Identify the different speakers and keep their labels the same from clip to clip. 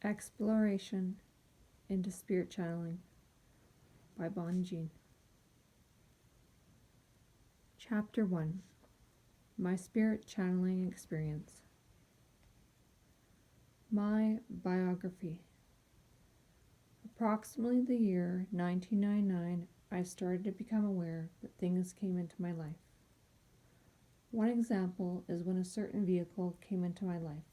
Speaker 1: Exploration into Spirit Channeling by Bonnie Jean. Chapter 1. My Spirit Channeling Experience. My biography. Approximately the year 1999, I started to become aware that things came into my life. One example is when a certain vehicle came into my life.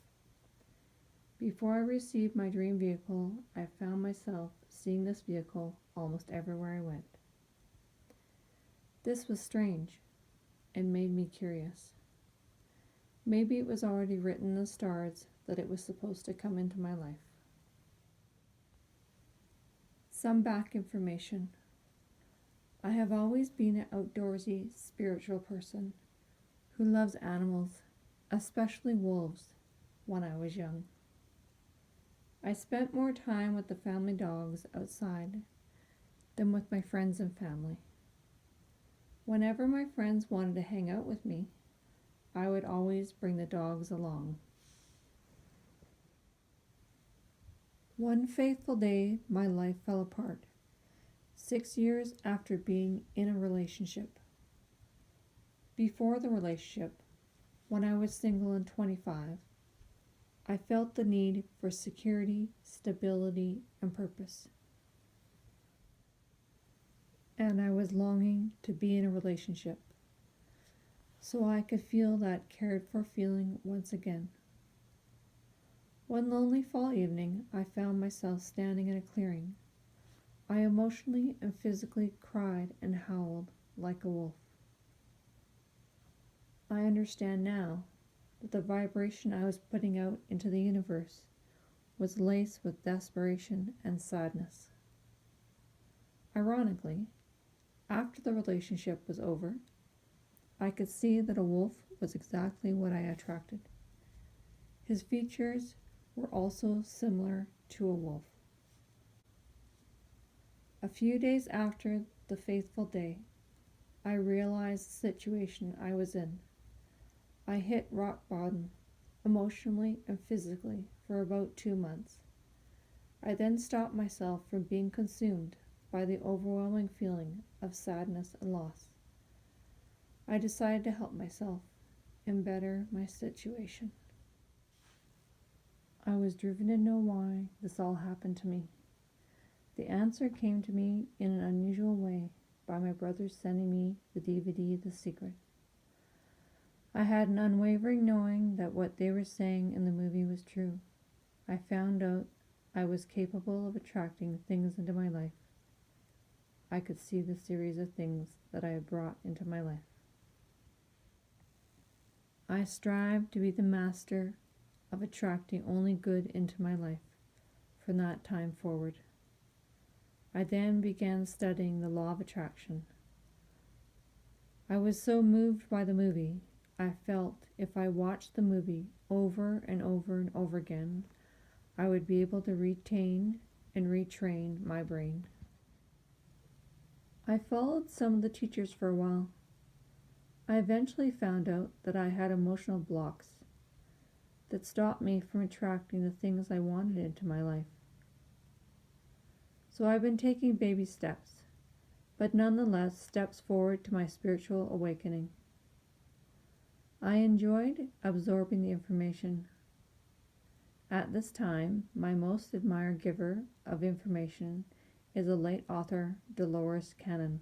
Speaker 1: Before I received my dream vehicle, I found myself seeing this vehicle almost everywhere I went. This was strange and made me curious. Maybe it was already written in the stars that it was supposed to come into my life. Some back information. I have always been an outdoorsy, spiritual person who loves animals, especially wolves, when I was young. I spent more time with the family dogs outside than with my friends and family. Whenever my friends wanted to hang out with me, I would always bring the dogs along. One fateful day, my life fell apart, 6 years after being in a relationship. Before the relationship, when I was single and 25, I felt the need for security, stability, and purpose. And I was longing to be in a relationship so I could feel that cared for feeling once again. One lonely fall evening, I found myself standing in a clearing. I emotionally and physically cried and howled like a wolf. I understand now that the vibration I was putting out into the universe was laced with desperation and sadness. Ironically, after the relationship was over, I could see that a wolf was exactly what I attracted. His features were also similar to a wolf. A few days after the fateful day, I realized the situation I was in. I hit rock bottom, emotionally and physically, for about 2 months. I then stopped myself from being consumed by the overwhelming feeling of sadness and loss. I decided to help myself and better my situation. I was driven to know why this all happened to me. The answer came to me in an unusual way by my brothers sending me the DVD The Secret. I had an unwavering knowing that what they were saying in the movie was true. I found out I was capable of attracting things into my life. I could see the series of things that I had brought into my life. I strived to be the master of attracting only good into my life from that time forward. I then began studying the law of attraction. I was so moved by the movie, I felt if I watched the movie over and over and over again, I would be able to retain and retrain my brain. I followed some of the teachers for a while. I eventually found out that I had emotional blocks that stopped me from attracting the things I wanted into my life. So I've been taking baby steps, but nonetheless steps forward to my spiritual awakening. I enjoyed absorbing the information. At this time, my most admired giver of information is the late author Dolores Cannon,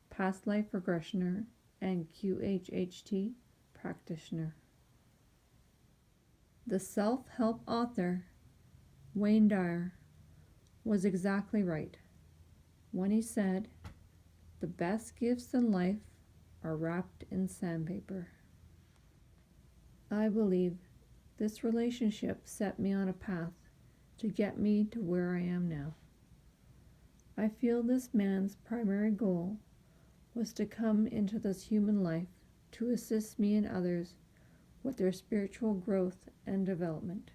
Speaker 1: past life regressioner and QHHT practitioner. The self-help author, Wayne Dyer, was exactly right when he said, "The best gifts in life are wrapped in sandpaper." I believe this relationship set me on a path to get me to where I am now. I feel this man's primary goal was to come into this human life to assist me and others with their spiritual growth and development.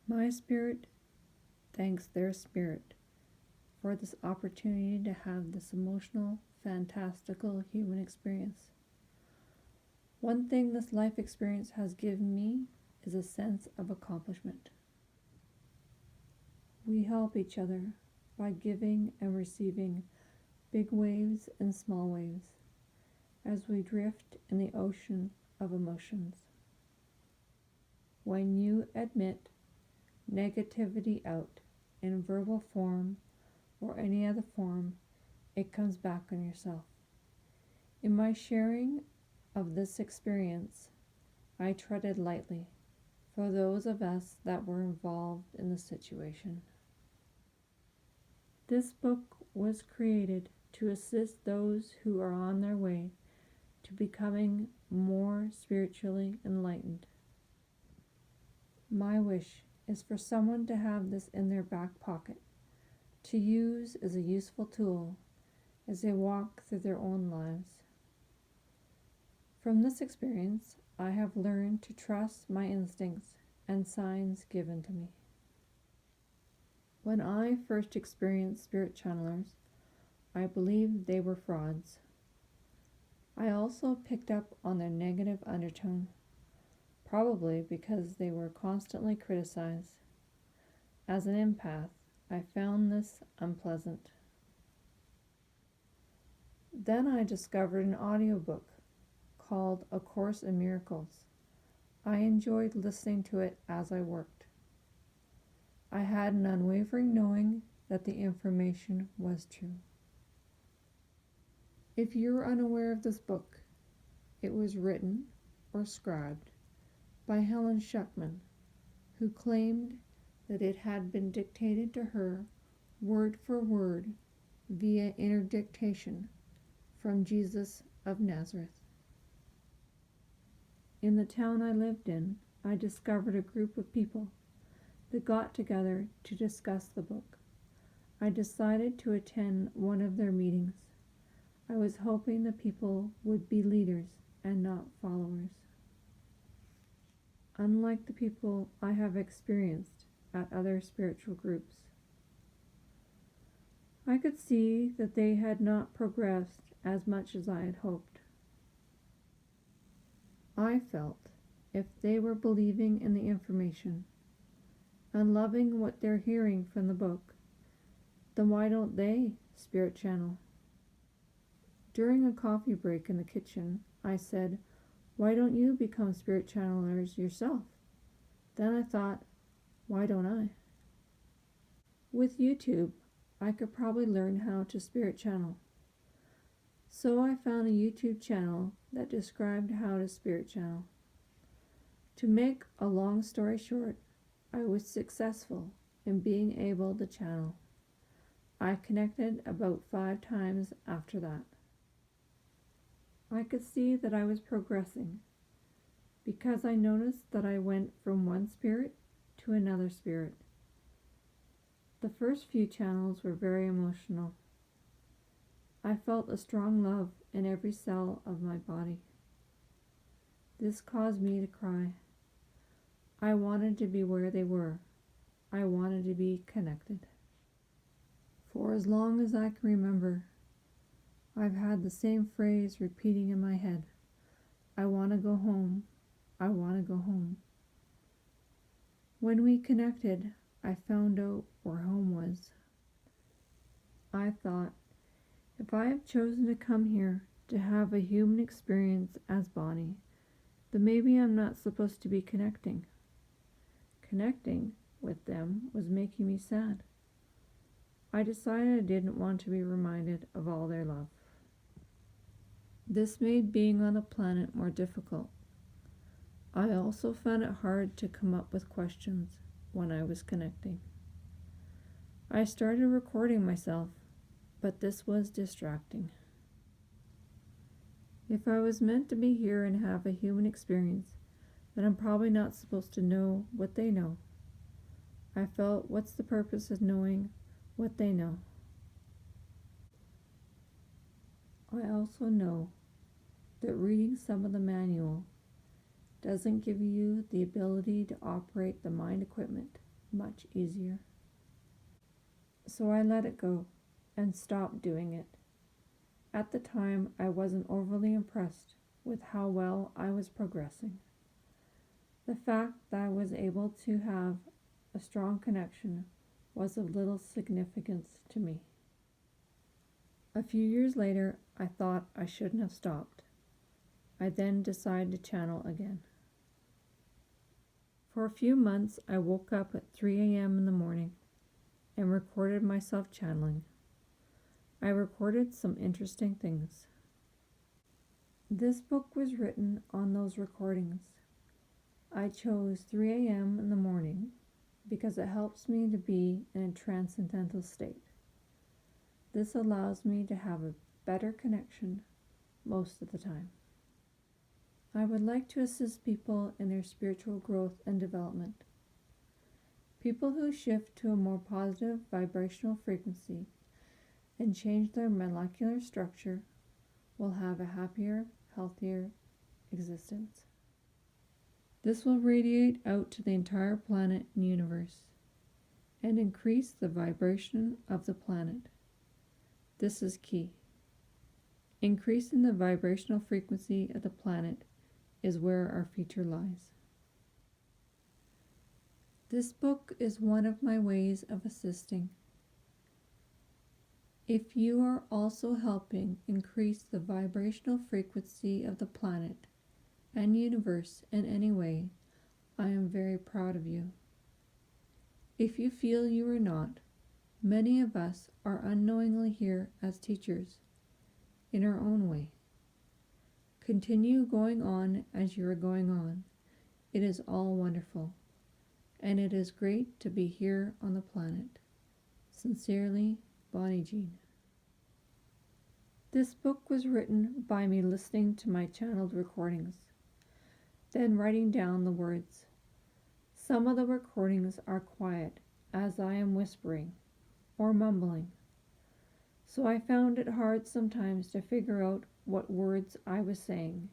Speaker 1: My spirit thanks their spirit for this opportunity to have this emotional, fantastical human experience. One thing this life experience has given me is a sense of accomplishment. We help each other by giving and receiving big waves and small waves as we drift in the ocean of emotions. When you admit negativity out in verbal form or any other form, it comes back on yourself. In my sharing of this experience, I treaded lightly for those of us that were involved in the situation. This book was created to assist those who are on their way to becoming more spiritually enlightened. My wish is for someone to have this in their back pocket, to use as a useful tool as they walk through their own lives. From this experience, I have learned to trust my instincts and signs given to me. When I first experienced spirit channelers, I believed they were frauds. I also picked up on their negative undertone, probably because they were constantly criticized. As an empath, I found this unpleasant. Then I discovered an audiobook called A Course in Miracles. I enjoyed listening to it as I worked. I had an unwavering knowing that the information was true. If you're unaware of this book, it was written or scribed by Helen Schuckman, who claimed that it had been dictated to her word for word via interdictation from Jesus of Nazareth. In the town I lived in, I discovered a group of people that got together to discuss the book. I decided to attend one of their meetings. I was hoping the people would be leaders and not followers. Unlike the people I have experienced at other spiritual groups, I could see that they had not progressed as much as I had hoped. I felt if they were believing in the information and loving what they're hearing from the book, then why don't they spirit channel? During a coffee break in the kitchen, I said, "Why don't you become spirit channelers yourself?" Then I thought, why don't I? With YouTube, I could probably learn how to spirit channel. So I found a YouTube channel that described how to spirit channel. To make a long story short, I was successful in being able to channel. I connected about 5 times after that. I could see that I was progressing because I noticed that I went from one spirit to another spirit. The first few channels were very emotional. I felt a strong love in every cell of my body. This caused me to cry. I wanted to be where they were. I wanted to be connected. For as long as I can remember, I've had the same phrase repeating in my head. I want to go home. I want to go home. When we connected, I found out where home was. I thought, if I have chosen to come here to have a human experience as Bonnie, then maybe I'm not supposed to be connecting. Connecting with them was making me sad. I decided I didn't want to be reminded of all their love. This made being on the planet more difficult. I also found it hard to come up with questions when I was connecting. I started recording myself, but this was distracting. If I was meant to be here and have a human experience, then I'm probably not supposed to know what they know. I felt, what's the purpose of knowing what they know? I also know that reading some of the manual doesn't give you the ability to operate the mind equipment much easier. So I let it go and stopped doing it. At the time, I wasn't overly impressed with how well I was progressing. The fact that I was able to have a strong connection was of little significance to me. A few years later, I thought I shouldn't have stopped. I then decided to channel again. For a few months, I woke up at 3 a.m. in the morning and recorded myself channeling. I recorded some interesting things. This book was written on those recordings. I chose 3 a.m. in the morning because it helps me to be in a transcendental state. This allows me to have a better connection most of the time. I would like to assist people in their spiritual growth and development. People who shift to a more positive vibrational frequency and change their molecular structure will have a happier, healthier existence. This will radiate out to the entire planet and universe and increase the vibration of the planet. This is key. Increasing the vibrational frequency of the planet is where our future lies. This book is one of my ways of assisting. If you are also helping increase the vibrational frequency of the planet and universe in any way, I am very proud of you. If you feel you are not, many of us are unknowingly here as teachers, in our own way. Continue going on as you are going on. It is all wonderful, and it is great to be here on the planet. Sincerely, Bonnie Jean. This book was written by me listening to my channeled recordings, then writing down the words. Some of the recordings are quiet, as I am whispering or mumbling, so I found it hard sometimes to figure out what words I was saying.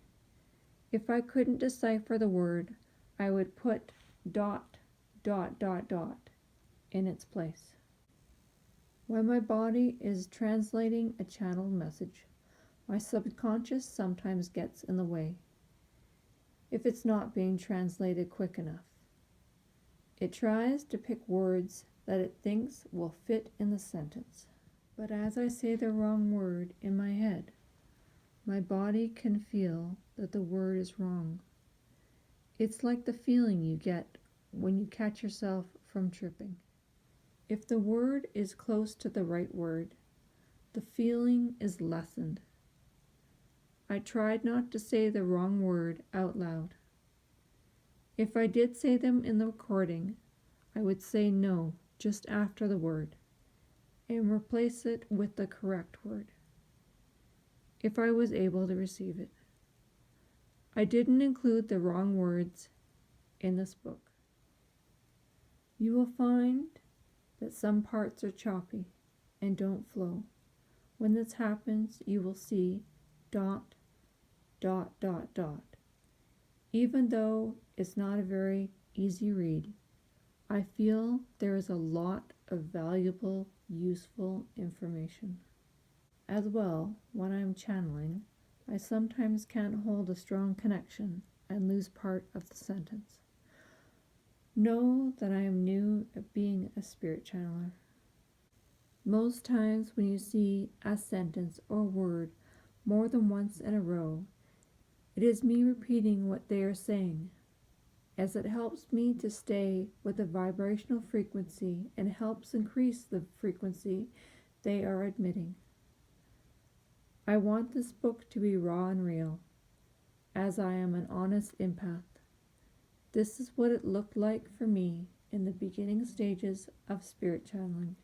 Speaker 1: If I couldn't decipher the word, I would put ... in its place. When my body is translating a channeled message, my subconscious sometimes gets in the way. If it's not being translated quick enough, it tries to pick words that it thinks will fit in the sentence. But as I say the wrong word in my head, my body can feel that the word is wrong. It's like the feeling you get when you catch yourself from tripping. If the word is close to the right word, the feeling is lessened. I tried not to say the wrong word out loud. If I did say them in the recording, I would say no just after the word and replace it with the correct word, if I was able to receive it. I didn't include the wrong words in this book. You will find that some parts are choppy and don't flow. When this happens, you will see ... Even though it's not a very easy read, I feel there is a lot of valuable, useful information. As well, when I am channeling, I sometimes can't hold a strong connection and lose part of the sentence. Know that I am new at being a spirit channeler. Most times when you see a sentence or word more than once in a row, it is me repeating what they are saying, as it helps me to stay with the vibrational frequency and helps increase the frequency they are admitting. I want this book to be raw and real, as I am an honest empath. This is what it looked like for me in the beginning stages of spirit channeling.